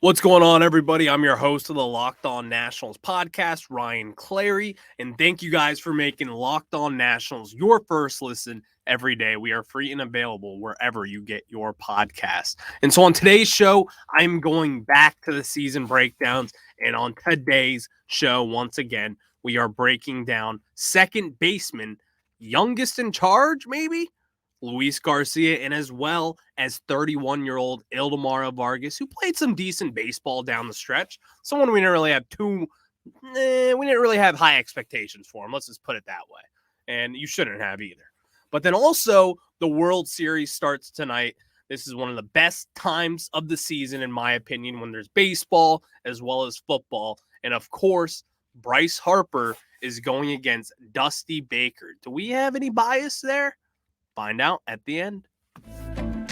What's going on, everybody? I'm your host of the Locked On Nationals podcast, Ryan Clary, and thank you guys for making Locked On Nationals your first listen every day. We are free and available wherever you get your podcasts. And so on today's show, I'm going back to the season breakdowns, and on today's show, once again, we are breaking down second baseman, youngest in charge, maybe? Luis Garcia, and as well as 31-year-old Ildemaro Vargas, who played some decent baseball down the stretch. Someone we didn't really have high expectations for him. Let's just put it that way. And you shouldn't have either. But then also, the World Series starts tonight. This is one of the best times of the season, in my opinion, when there's baseball as well as football. And of course, Bryce Harper is going against Dusty Baker. Do we have any bias there? Find out at the end.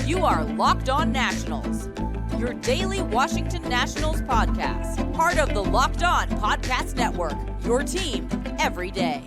You are Locked On Nationals, your daily Washington Nationals podcast, part of the Locked On Podcast Network, your team every day.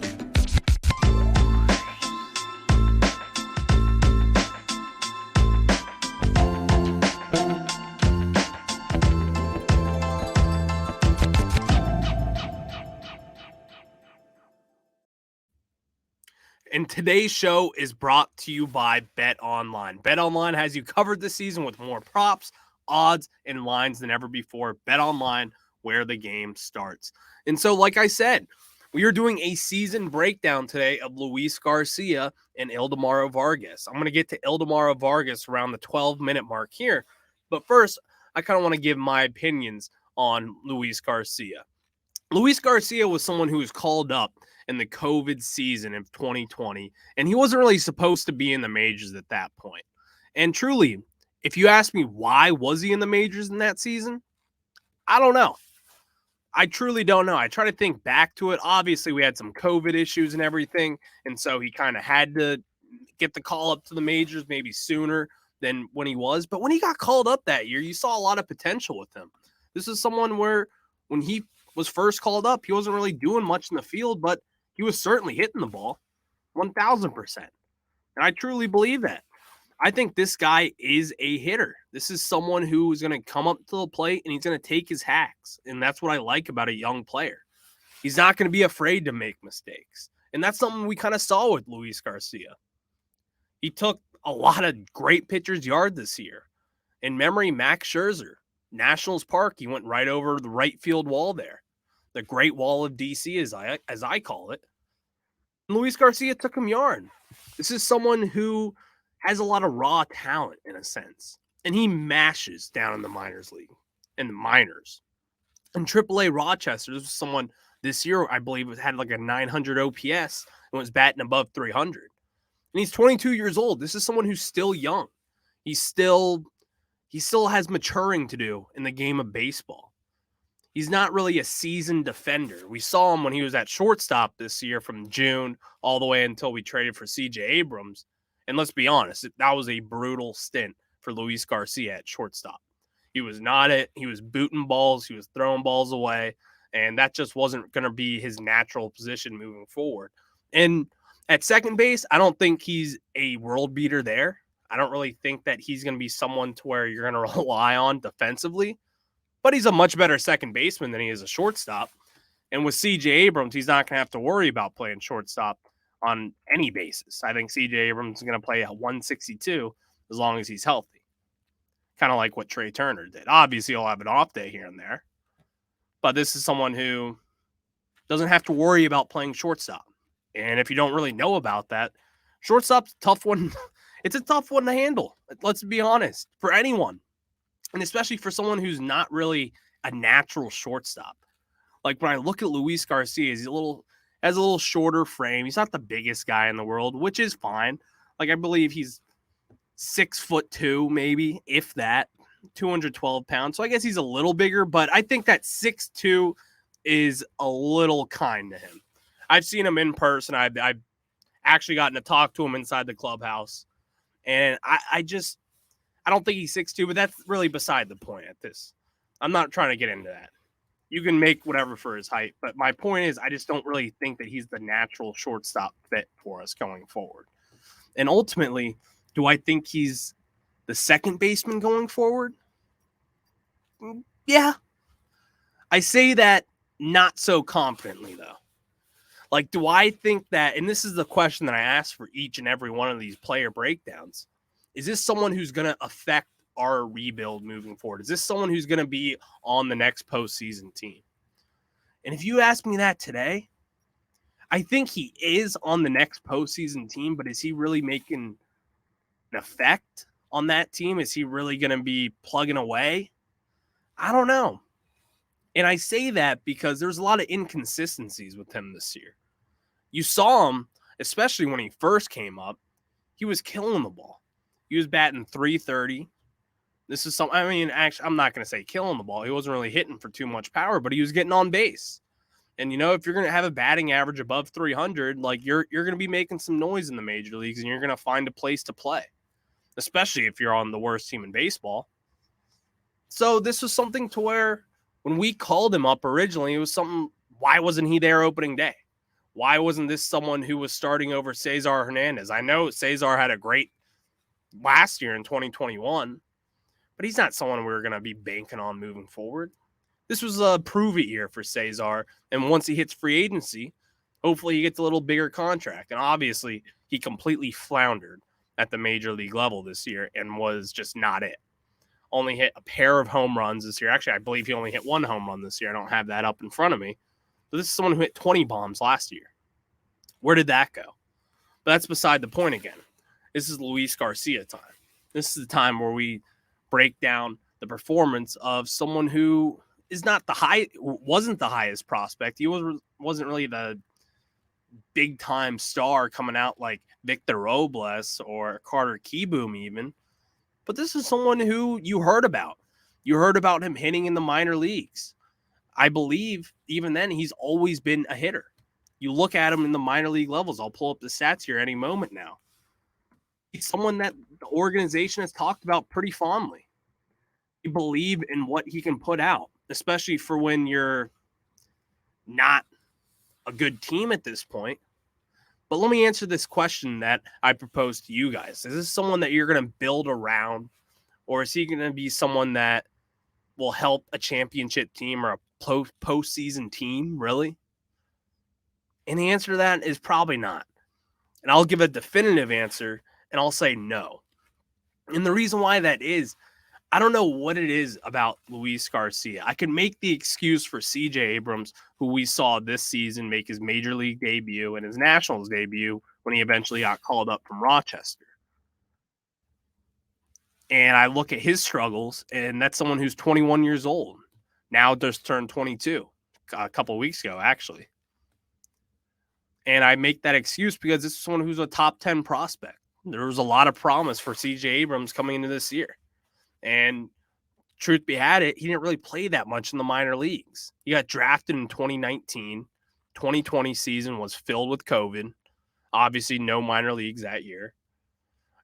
And today's show is brought to you by BetOnline. BetOnline has you covered this season with more props, odds, and lines than ever before. BetOnline, where the game starts. And so, like I said, we are doing a season breakdown today of Luis Garcia and Ildemaro Vargas. I'm going to get to Ildemaro Vargas around the 12-minute mark here. But first, I kind of want to give my opinions on Luis Garcia. Luis Garcia was someone who was called up in the COVID season of 2020, and he wasn't really supposed to be in the majors at that point. And truly, if you ask me why was he in the majors in that season, I don't know. I truly don't know. I try to think back to it. Obviously, we had some COVID issues and everything, and so he kind of had to get the call up to the majors maybe sooner than when he was. But when he got called up that year, you saw a lot of potential with him. This is someone where when he was first called up, he wasn't really doing much in the field, but he was certainly hitting the ball 1,000%. And I truly believe that. I think this guy is a hitter. This is someone who is going to come up to the plate and he's going to take his hacks. And that's what I like about a young player. He's not going to be afraid to make mistakes. And that's something we kind of saw with Luis Garcia. He took a lot of great pitchers' yard this year. In memory, Max Scherzer, Nationals Park, he went right over the right field wall there. The Great Wall of DC, as I call it. And Luis Garcia took him yard. This is someone who has a lot of raw talent in a sense. And he mashes down in the minors league, in the minors. And AAA Rochester, this was someone this year, I believe, had like a 900 OPS and was batting above 300. And he's 22 years old. This is someone who's still young. He still has maturing to do in the game of baseball. He's not really a seasoned defender. We saw him when he was at shortstop this year from June all the way until we traded for CJ Abrams. And let's be honest, that was a brutal stint for Luis Garcia at shortstop. He was not it. He was booting balls. He was throwing balls away. And that just wasn't going to be his natural position moving forward. And at second base, I don't think he's a world beater there. I don't really think that he's going to be someone to where you're going to rely on defensively. But he's a much better second baseman than he is a shortstop. And with CJ Abrams, he's not going to have to worry about playing shortstop on any basis. I think CJ Abrams is going to play a 162 as long as he's healthy. Kind of like what Trey Turner did. Obviously, he'll have an off day here and there. But this is someone who doesn't have to worry about playing shortstop. And if you don't really know about that, shortstop's a tough one. It's a tough one to handle. Let's be honest. For anyone. And especially for someone who's not really a natural shortstop. Like when I look at Luis Garcia, has a little shorter frame. He's not the biggest guy in the world, which is fine. Like I believe he's 6'2", maybe, if that, 212 pounds. So I guess he's a little bigger, but I think that 6'2" is a little kind to him. I've seen him in person. I've actually gotten to talk to him inside the clubhouse. And I don't think he's 6'2", but that's really beside the point at this. I'm not trying to get into that. You can make whatever for his height, but my point is I just don't really think that he's the natural shortstop fit for us going forward. And ultimately, do I think he's the second baseman going forward? Yeah. I say that not so confidently, though. Like, do I think that, and this is the question that I ask for each and every one of these player breakdowns, is this someone who's going to affect our rebuild moving forward? Is this someone who's going to be on the next postseason team? And if you ask me that today, I think he is on the next postseason team, but is he really making an effect on that team? Is he really going to be plugging away? I don't know. And I say that because there's a lot of inconsistencies with him this year. You saw him, especially when he first came up, he was killing the ball. He was batting .330. This is something, I mean, actually, I'm not going to say killing the ball. He wasn't really hitting for too much power, but he was getting on base. And, you know, if you're going to have a batting average above 300, like you're going to be making some noise in the major leagues and you're going to find a place to play, especially if you're on the worst team in baseball. So this was something to where when we called him up originally, it was something, why wasn't he there opening day? Why wasn't this someone who was starting over Cesar Hernandez? I know Cesar had a great last year in 2021, but he's not someone we're going to be banking on moving forward. This was a prove-it year for Cesar, and once he hits free agency, hopefully he gets a little bigger contract. And obviously, he completely floundered at the major league level this year and was just not it. Only hit a pair of home runs this year. Actually, I believe he only hit one home run this year. I don't have that up in front of me. But this is someone who hit 20 bombs last year. Where did that go? But that's beside the point again. This is Luis Garcia time. This is the time where we break down the performance of someone who is not wasn't the highest prospect. He wasn't really the big time star coming out like Victor Robles or Carter Kieboom even. But this is someone who you heard about. You heard about him hitting in the minor leagues. I believe even then he's always been a hitter. You look at him in the minor league levels. I'll pull up the stats here any moment now. He's someone that the organization has talked about pretty fondly. You believe in what he can put out, especially for when you're not a good team at this point. But let me answer this question that I propose to you guys. Is this someone that you're going to build around, or is he going to be someone that will help a championship team or a postseason team, really? And the answer to that is probably not. And I'll give a definitive answer, and I'll say no. And the reason why that is, I don't know what it is about Luis Garcia. I can make the excuse for CJ Abrams, who we saw this season make his major league debut and his Nationals debut when he eventually got called up from Rochester. And I look at his struggles, and that's someone who's 21 years old. Now just turned 22 a couple of weeks ago, actually. And I make that excuse because this is someone who's a top 10 prospect. There was a lot of promise for CJ Abrams coming into this year. And truth be had it, he didn't really play that much in the minor leagues. He got drafted in 2019. 2020 season was filled with COVID. Obviously, no minor leagues that year.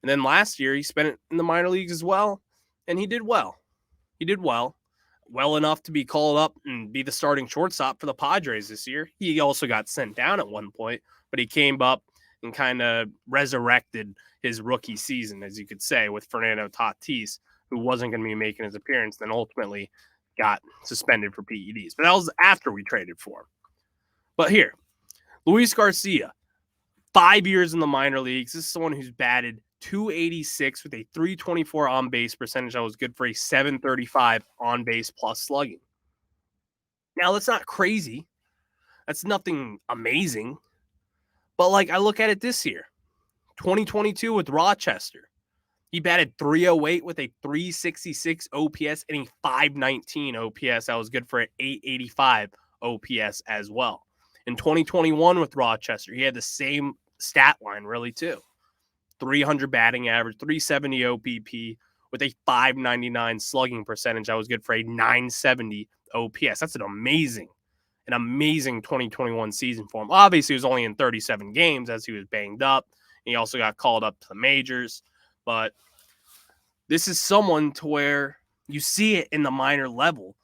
And then last year, he spent it in the minor leagues as well. And he did well. He did well. Well enough to be called up and be the starting shortstop for the Padres this year. He also got sent down at one point, but he came up and kind of resurrected his rookie season, as you could say, with Fernando Tatis, who wasn't going to be making his appearance, then ultimately got suspended for PEDs. But that was after we traded for him. But here, Luis Garcia, 5 years in the minor leagues. This is someone who's batted .286 with a .324 on-base percentage. That was good for a .735 on-base plus slugging. Now, that's not crazy. That's nothing amazing. But, like, I look at it this year. 2022 with Rochester. He batted .308 with a .366 OPS and a .519 OPS. That was good for an .885 OPS as well. In 2021 with Rochester, he had the same stat line, really, too. 300 batting average, .370 OPP with a .599 slugging percentage. That was good for a .970 OPS. That's an amazing 2021 season for him. Obviously, he was only in 37 games as he was banged up. He also got called up to the majors. But this is someone to where you see it in the minor level.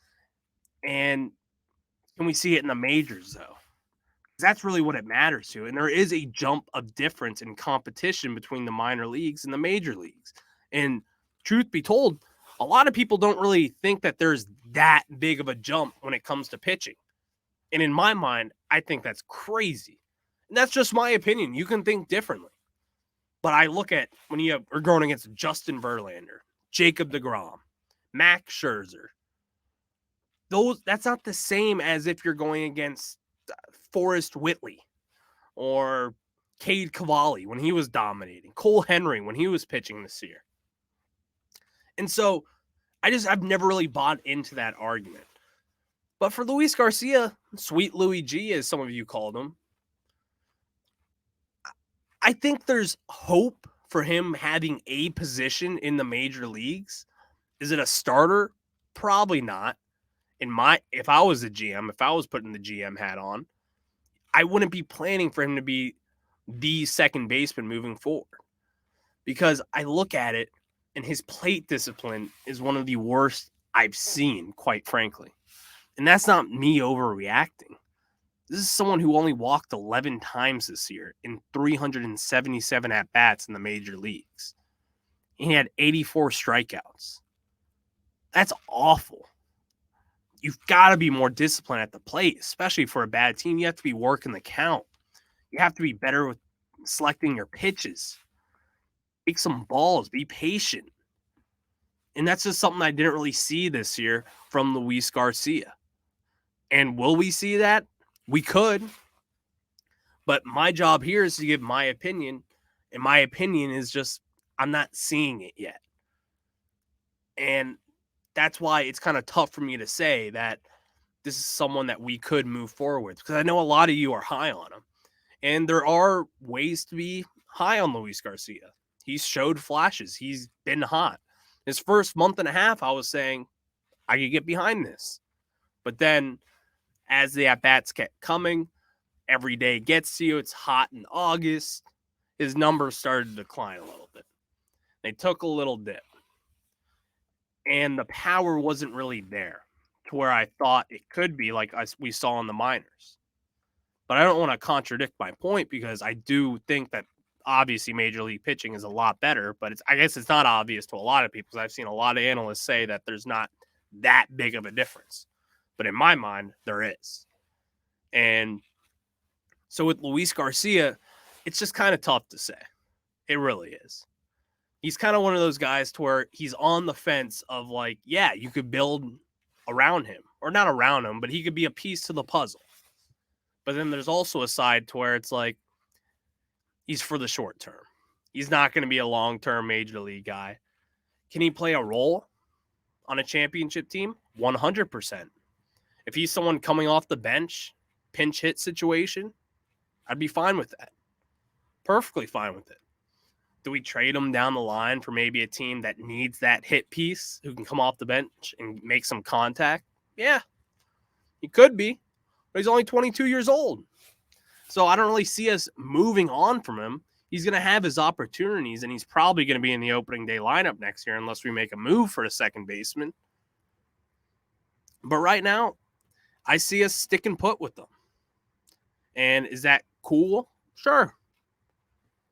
And can we see it in the majors, though? That's really what it matters to. And there is a jump of difference in competition between the minor leagues and the major leagues. And truth be told, a lot of people don't really think that there's that big of a jump when it comes to pitching. And in my mind, I think that's crazy. And that's just my opinion. You can think differently. But I look at when you are going against Justin Verlander, Jacob deGrom, Max Scherzer. That's not the same as if you're going against Forrest Whitley or Cade Cavalli when he was dominating, Cole Henry when he was pitching this year. And so I've never really bought into that argument. But for Luis Garcia, Sweet Louis G, as some of you called him, I think there's hope for him having a position in the major leagues. Is it a starter? Probably not. If I was a GM, if I was putting the GM hat on, I wouldn't be planning for him to be the second baseman moving forward. Because I look at it, and his plate discipline is one of the worst I've seen, quite frankly. And that's not me overreacting. This is someone who only walked 11 times this year in 377 at-bats in the major leagues. He had 84 strikeouts. That's awful. You've got to be more disciplined at the plate, especially for a bad team. You have to be working the count. You have to be better with selecting your pitches. Take some balls. Be patient. And that's just something I didn't really see this year from Luis Garcia. And will we see that? We could. But my job here is to give my opinion. And my opinion is just, I'm not seeing it yet. And that's why it's kind of tough for me to say that this is someone that we could move forward with. Because I know a lot of you are high on him. And there are ways to be high on Luis Garcia. He's showed flashes. He's been hot. His first month and a half, I was saying, I could get behind this. But then, as the at-bats kept coming, every day gets to you, it's hot in August, his numbers started to decline a little bit. They took a little dip. And the power wasn't really there to where I thought it could be, like we saw in the minors. But I don't want to contradict my point, because I do think that obviously major league pitching is a lot better, but I guess it's not obvious to a lot of people, because I've seen a lot of analysts say that there's not that big of a difference. But in my mind, there is. And so with Luis Garcia, it's just kind of tough to say. It really is. He's kind of one of those guys to where he's on the fence of like, yeah, you could build around him, or not around him, but he could be a piece to the puzzle. But then there's also a side to where it's like, he's for the short term. He's not going to be a long-term major league guy. Can he play a role on a championship team? 100%. If he's someone coming off the bench, pinch hit situation, I'd be fine with that. Perfectly fine with it. Do we trade him down the line for maybe a team that needs that hit piece who can come off the bench and make some contact? Yeah, he could be, but he's only 22 years old. So I don't really see us moving on from him. He's going to have his opportunities, and he's probably going to be in the opening day lineup next year unless we make a move for a second baseman. But right now, I see us sticking put with them. And is that cool? Sure.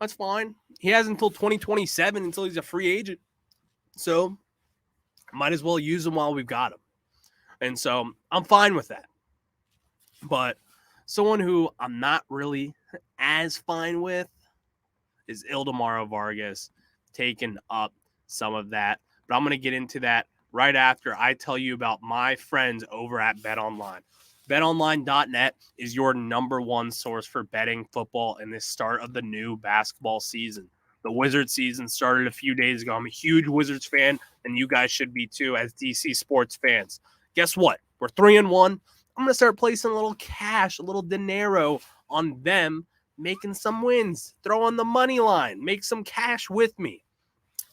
That's fine. He has until 2027 until he's a free agent. So might as well use him while we've got him. And so I'm fine with that. But someone who I'm not really as fine with is Ildemaro Vargas taking up some of that. But I'm going to get into that right after I tell you about my friends over at BetOnline. BetOnline.net is your number one source for betting football in the start of the new basketball season. The Wizards season started a few days ago. I'm a huge Wizards fan, and you guys should be too as DC sports fans. Guess what? We're 3-1. I'm going to start placing a little cash, a little dinero on them, making some wins. Throw on the money line. Make some cash with me.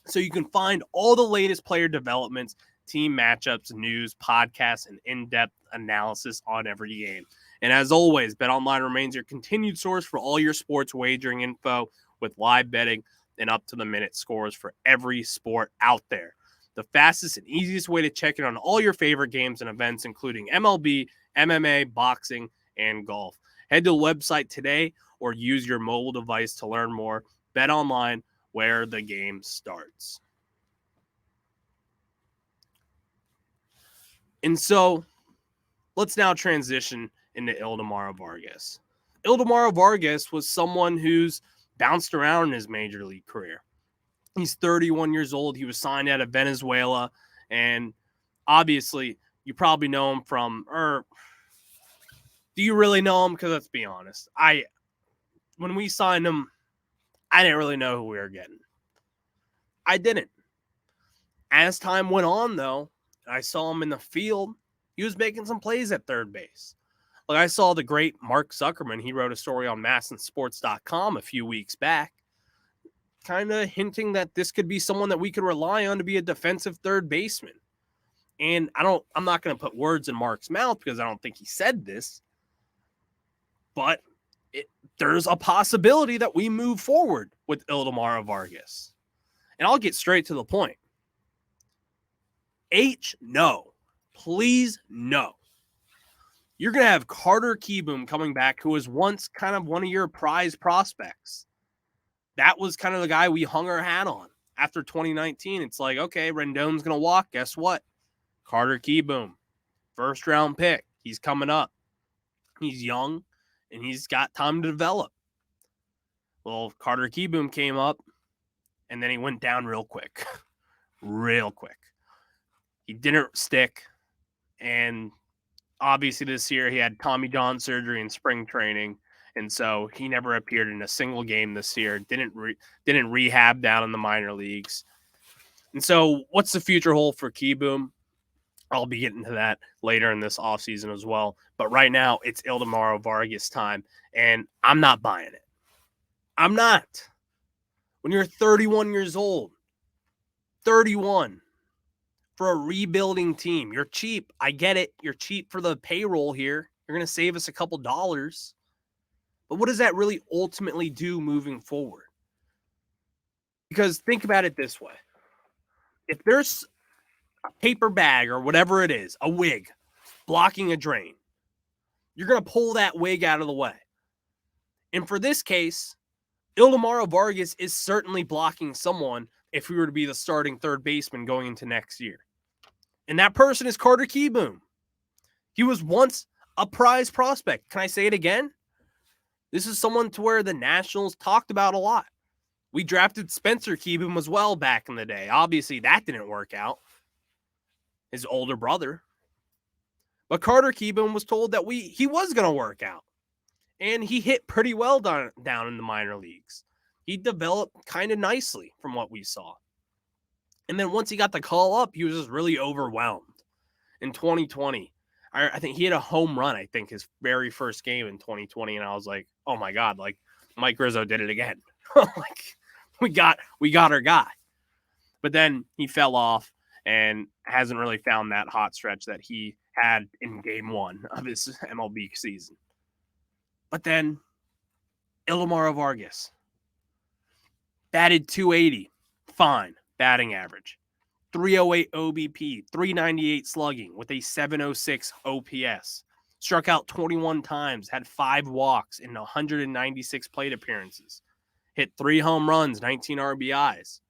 So you can find all the latest player developments, team matchups, news, podcasts, and in-depth analysis on every game. And as always, BetOnline remains your continued source for all your sports wagering info with live betting and up-to-the-minute scores for every sport out there. The fastest and easiest way to check in on all your favorite games and events, including MLB, MMA, boxing, and golf. Head to the website today or use your mobile device to learn more. BetOnline, where the game starts. And so let's now transition into Ildemaro Vargas. Ildemaro Vargas was someone who's bounced around in his major league career. He's 31 years old. He was signed out of Venezuela. And obviously, you probably know him from, or do you really know him? Because let's be honest, when we signed him, I didn't really know who we were getting. I didn't. As time went on, though, I saw him in the field. He was making some plays at third base. Like I saw the great Mark Zuckerman. He wrote a story on MASNsports.com a few weeks back, kind of hinting that this could be someone that we could rely on to be a defensive third baseman. And I'm not going to put words in Mark's mouth because I don't think he said this, but there's a possibility that we move forward with Ildemaro Vargas. And I'll get straight to the point. No. Please, no. You're going to have Carter Kieboom coming back, who was once kind of one of your prize prospects. That was kind of the guy we hung our hat on. After 2019, it's like, okay, Rendon's going to walk. Guess what? Carter Kieboom, first-round pick. He's coming up. He's young, and he's got time to develop. Well, Carter Kieboom came up, and then he went down real quick. Real quick. He didn't stick, and obviously this year he had Tommy John surgery in spring training, and so he never appeared in a single game this year. Didn't rehab down in the minor leagues. And so what's the future hold for Kieboom? I'll be getting to that later in this offseason as well. But right now, it's Ildemaro Vargas time, and I'm not buying it. I'm not. When you're 31 years old, 31, for a rebuilding team, you're cheap. I get it. You're cheap for the payroll here. You're going to save us a couple dollars. But what does that really ultimately do moving forward? Because think about it this way. If there's a paper bag or whatever it is, a wig, blocking a drain, you're going to pull that wig out of the way. And for this case, Ildemaro Vargas is certainly blocking someone if we were to be the starting third baseman going into next year. And that person is Carter Kieboom. He was once a prize prospect. Can I say it again? This is someone to where the Nationals talked about a lot. We drafted Spencer Kieboom as well back in the day. Obviously, that didn't work out. His older brother. But Carter Kieboom was told that he was going to work out. And he hit pretty well down in the minor leagues. He developed kind of nicely from what we saw. And then once he got the call up, he was just really overwhelmed. In 2020, I think he had a home run, I think, his very first game in 2020. And I was like, oh my God, like Mike Rizzo did it again. Like we got our guy. But then he fell off and hasn't really found that hot stretch that he had in game one of his MLB season. But then Ildemaro Vargas batted .280, fine batting average, 308 OBP, 398 slugging with a 706 OPS. Struck out 21 times, had 5 walks in 196 plate appearances. Hit 3 home runs, 19 RBIs.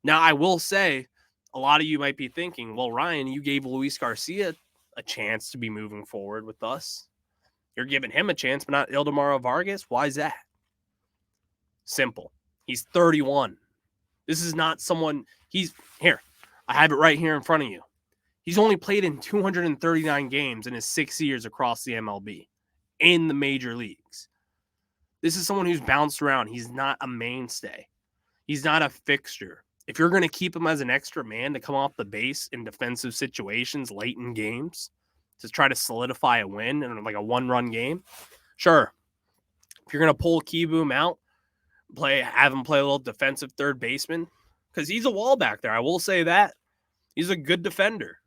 Now, I will say, a lot of you might be thinking, well, Ryan, you gave Luis Garcia a chance to be moving forward with us. You're giving him a chance, but not Ildemaro Vargas? Why is that? Simple. He's 31. This is not someone, here, I have it right here in front of you. He's only played in 239 games in his 6 years across the MLB in the major leagues. This is someone who's bounced around. He's not a mainstay. He's not a fixture. If you're going to keep him as an extra man to come off the base in defensive situations late in games to try to solidify a win in like a one-run game, sure. If you're going to pull Kieboom out, have him play a little defensive third baseman, because he's a wall back there. I will say that. He's a good defender.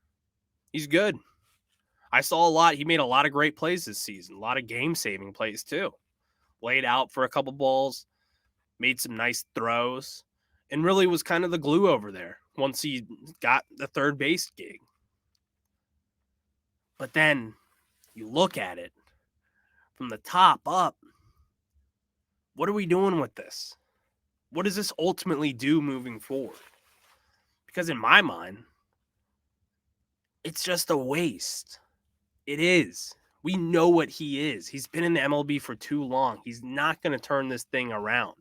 He's good. I saw a lot. He made a lot of great plays this season. A lot of game-saving plays, too. Laid out for a couple balls. Made some nice throws. And really was kind of the glue over there once he got the third base gig. But then you look at it from the top up. What are we doing with this? What does this ultimately do moving forward? Because in my mind, It's just a waste. It is. We know what he is. He's been in the MLB for too long. He's not going to turn this thing around.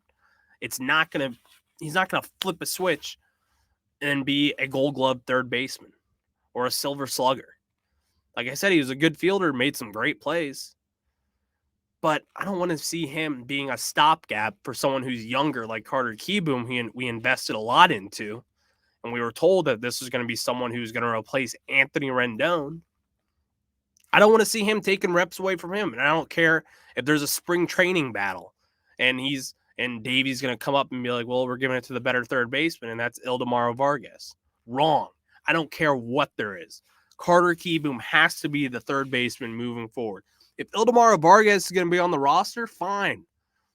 He's not going to flip a switch and be a Gold Glove third baseman or a Silver Slugger. Like I said, he was a good fielder, made some great plays. But I don't want to see him being a stopgap for someone who's younger like Carter Kieboom, we invested a lot into. And we were told that this was going to be someone who's going to replace Anthony Rendon. I don't want to see him taking reps away from him. And I don't care if there's a spring training battle and Davey's going to come up and be like, well, we're giving it to the better third baseman, and that's Ildemaro Vargas. Wrong. I don't care what there is. Carter Kieboom has to be the third baseman moving forward. If Ildemaro Vargas is going to be on the roster, fine.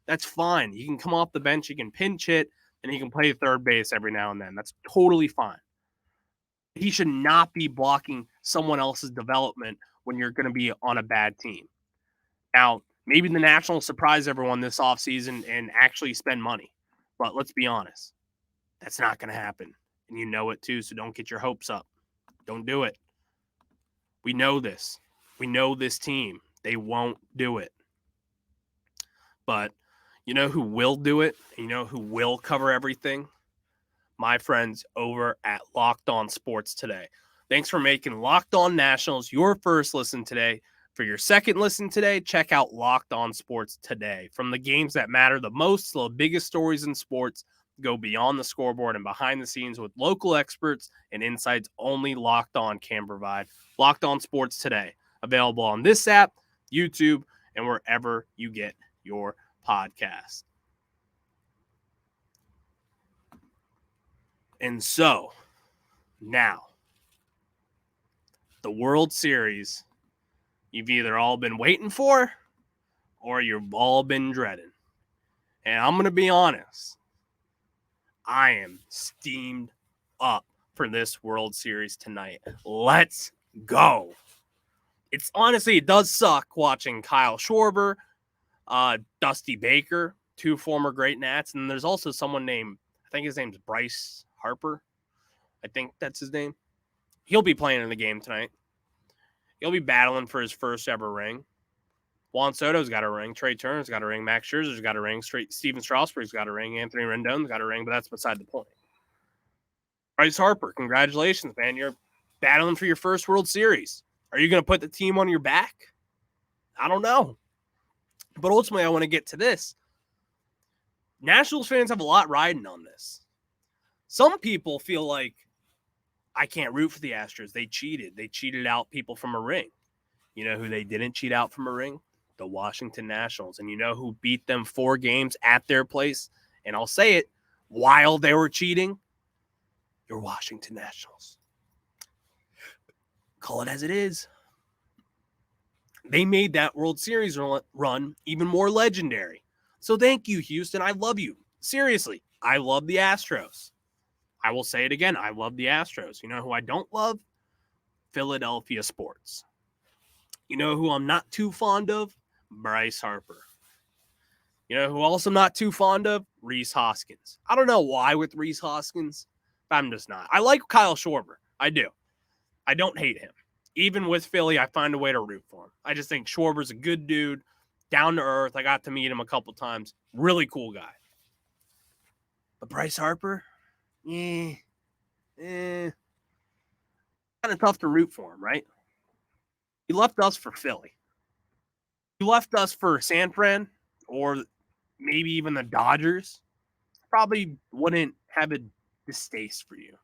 That's fine. You can come off the bench, you can pinch hit, and he can play third base every now and then. That's totally fine. He should not be blocking someone else's development when you're going to be on a bad team. Now, maybe the Nationals surprise everyone this offseason and actually spend money. But let's be honest. That's not going to happen. And you know it too, so don't get your hopes up. Don't do it. We know this. We know this team. They won't do it. But you know who will do it? You know who will cover everything? My friends over at Locked On Sports Today. Thanks for making Locked On Nationals your first listen today. For your second listen today, check out Locked On Sports Today. From the games that matter the most to the biggest stories in sports, go beyond the scoreboard and behind the scenes with local experts and insights only Locked On can provide. Locked On Sports Today. Available on this app, YouTube, and wherever you get your podcast. And so, now, the World Series you've either all been waiting for or you've all been dreading. And I'm going to be honest, I am steamed up for this World Series tonight. Let's go. It's honestly, it does suck watching Kyle Schwarber, Dusty Baker, two former great Nats. And there's also someone named, I think his name's Bryce Harper. I think that's his name. He'll be playing in the game tonight. He'll be battling for his first ever ring. Juan Soto's got a ring. Trey Turner's got a ring. Max Scherzer's got a ring. Steven Strasburg's got a ring. Anthony Rendon's got a ring, but that's beside the point. Bryce Harper, congratulations, man. You're battling for your first World Series. Are you going to put the team on your back? I don't know. But ultimately, I want to get to this. Nationals fans have a lot riding on this. Some people feel like, I can't root for the Astros. They cheated. They cheated out people from a ring. You know who they didn't cheat out from a ring? The Washington Nationals. And you know who beat them 4 games at their place? And I'll say it, while they were cheating? Your Washington Nationals. Call it as it is. They made that World Series run even more legendary. So thank you, Houston. I love you. Seriously, I love the Astros. I will say it again. I love the Astros. You know who I don't love? Philadelphia sports. You know who I'm not too fond of? Bryce Harper. You know who also not too fond of? Rhys Hoskins. I don't know why with Rhys Hoskins, but I'm just not. I like Kyle Schwarber. I do. I don't hate him. Even with Philly, I find a way to root for him. I just think Schwarber's a good dude, down to earth. I got to meet him a couple times. Really cool guy. But Bryce Harper, kind of tough to root for him, right? He left us for Philly. He left us for San Fran or maybe even the Dodgers. Probably wouldn't have a distaste for you.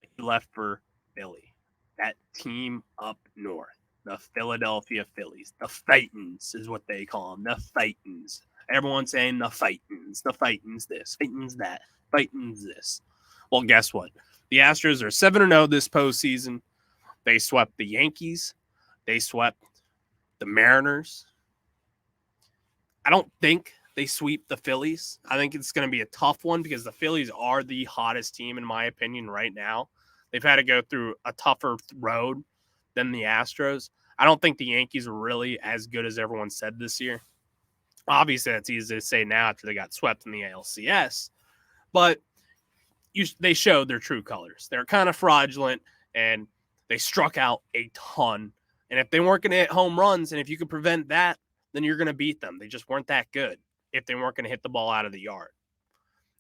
He left for Philly. That team up north. The Philadelphia Phillies. The Fightins is what they call them. The Fightins. Everyone's saying the Fightins. The Fightins this. Fightins that. Fightins this. Well, guess what? The Astros are 7-0 this postseason. They swept the Yankees. They swept the Mariners. I don't think they sweep the Phillies. I think it's going to be a tough one because the Phillies are the hottest team, in my opinion, right now. They've had to go through a tougher road than the Astros. I don't think the Yankees are really as good as everyone said this year. Obviously, that's easy to say now after they got swept in the ALCS. But they showed their true colors. They're kind of fraudulent, and they struck out a ton. And if they weren't going to hit home runs, and if you could prevent that, then you're going to beat them. They just weren't that good if they weren't going to hit the ball out of the yard.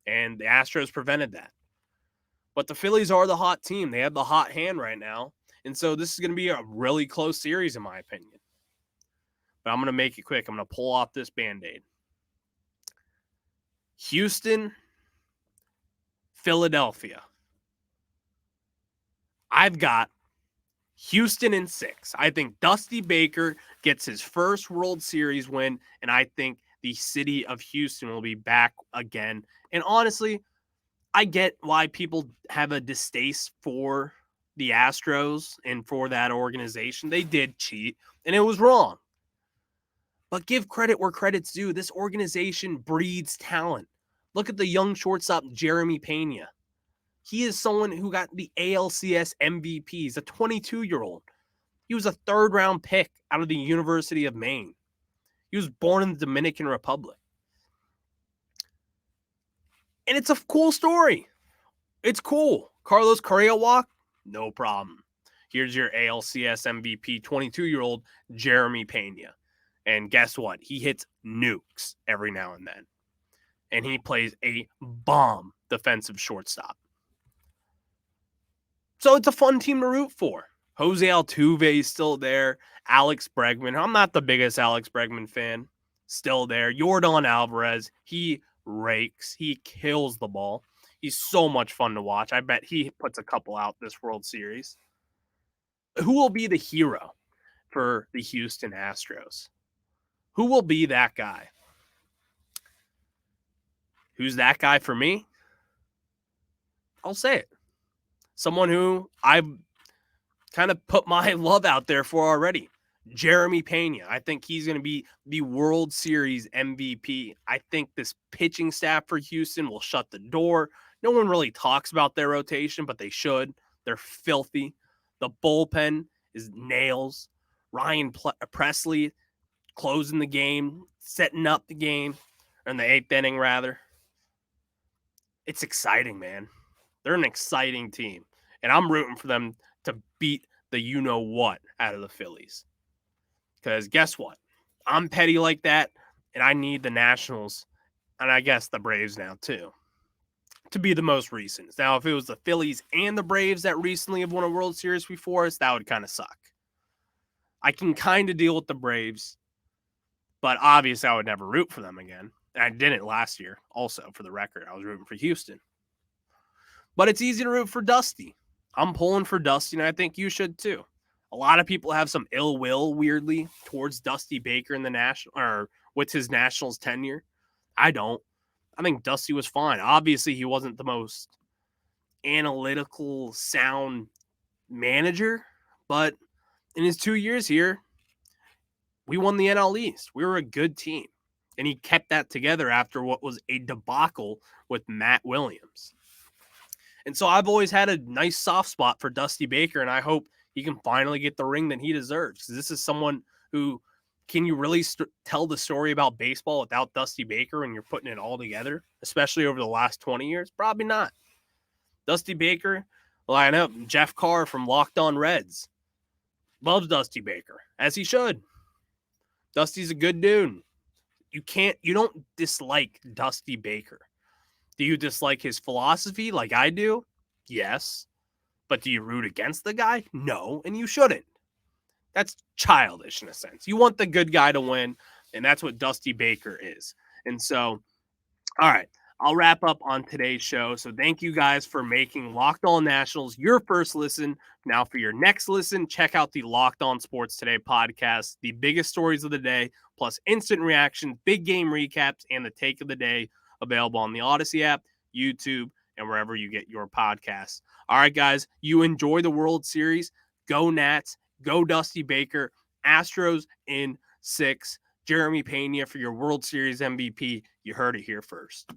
And the Astros prevented that. But the Phillies are the hot team. They have the hot hand right now. And so this is going to be a really close series, in my opinion. But I'm going to make it quick. I'm going to pull off this Band-Aid. Houston, Philadelphia. I've got Houston in 6. I think Dusty Baker gets his first World Series win, and I think the city of Houston will be back again. And honestly, I get why people have a distaste for the Astros and for that organization. They did cheat, and it was wrong. But give credit where credit's due. This organization breeds talent. Look at the young shortstop, Jeremy Pena. He is someone who got the ALCS MVP. He's a 22-year-old. He was a third-round pick out of the University of Maine. He was born in the Dominican Republic. And it's a cool story. It's cool. Carlos Correa walk? No problem. Here's your ALCS MVP, 22-year-old Jeremy Pena. And guess what? He hits nukes every now and then. And he plays a bomb defensive shortstop. So it's a fun team to root for. Jose Altuve is still there. Alex Bregman. I'm not the biggest Alex Bregman fan. Still there. Yordan Alvarez. He rakes. He kills the ball. He's so much fun to watch. I bet he puts a couple out this World Series. Who will be the hero for the Houston Astros? Who will be that guy? Who's that guy for me? I'll say it. Someone who I've kind of put my love out there for already. Jeremy Pena. I think he's going to be the World Series MVP. I think this pitching staff for Houston will shut the door. No one really talks about their rotation, but they should. They're filthy. The bullpen is nails. Ryan Presley closing the game, setting up the game, or in the 8th inning, rather. It's exciting, man. They're an exciting team. And I'm rooting for them to beat the you-know-what out of the Phillies. Because guess what? I'm petty like that, and I need the Nationals, and I guess the Braves now too, to be the most recent. Now, if it was the Phillies and the Braves that recently have won a World Series before us, that would kind of suck. I can kind of deal with the Braves, but obviously I would never root for them again. And I didn't last year, also, for the record. I was rooting for Houston. But it's easy to root for Dusty. I'm pulling for Dusty, and I think you should too. A lot of people have some ill will, weirdly, towards Dusty Baker in the national or with his Nationals tenure. I don't. I think Dusty was fine. Obviously, he wasn't the most analytical, sound manager, but in his 2 years here, we won the NL East. We were a good team, and he kept that together after what was a debacle with Matt Williams. And so I've always had a nice soft spot for Dusty Baker, and I hope he can finally get the ring that he deserves. This is someone who, can you really tell the story about baseball without Dusty Baker when you're putting it all together, especially over the last 20 years? Probably not. Dusty Baker, line up. Jeff Carr from Locked On Reds loves Dusty Baker, as he should. Dusty's a good dude. You don't dislike Dusty Baker. Do you dislike his philosophy like I do? Yes. But do you root against the guy? No, and you shouldn't. That's childish in a sense. You want the good guy to win, and that's what Dusty Baker is. And so, all right, I'll wrap up on today's show. So thank you guys for making Locked On Nationals your first listen. Now for your next listen, check out the Locked On Sports Today podcast, the biggest stories of the day, plus instant reaction, big game recaps, and the take of the day, available on the Odyssey app, YouTube, and wherever you get your podcasts. All right, guys, you enjoy the World Series. Go Nats. Go Dusty Baker. Astros in 6. Jeremy Pena for your World Series MVP. You heard it here first.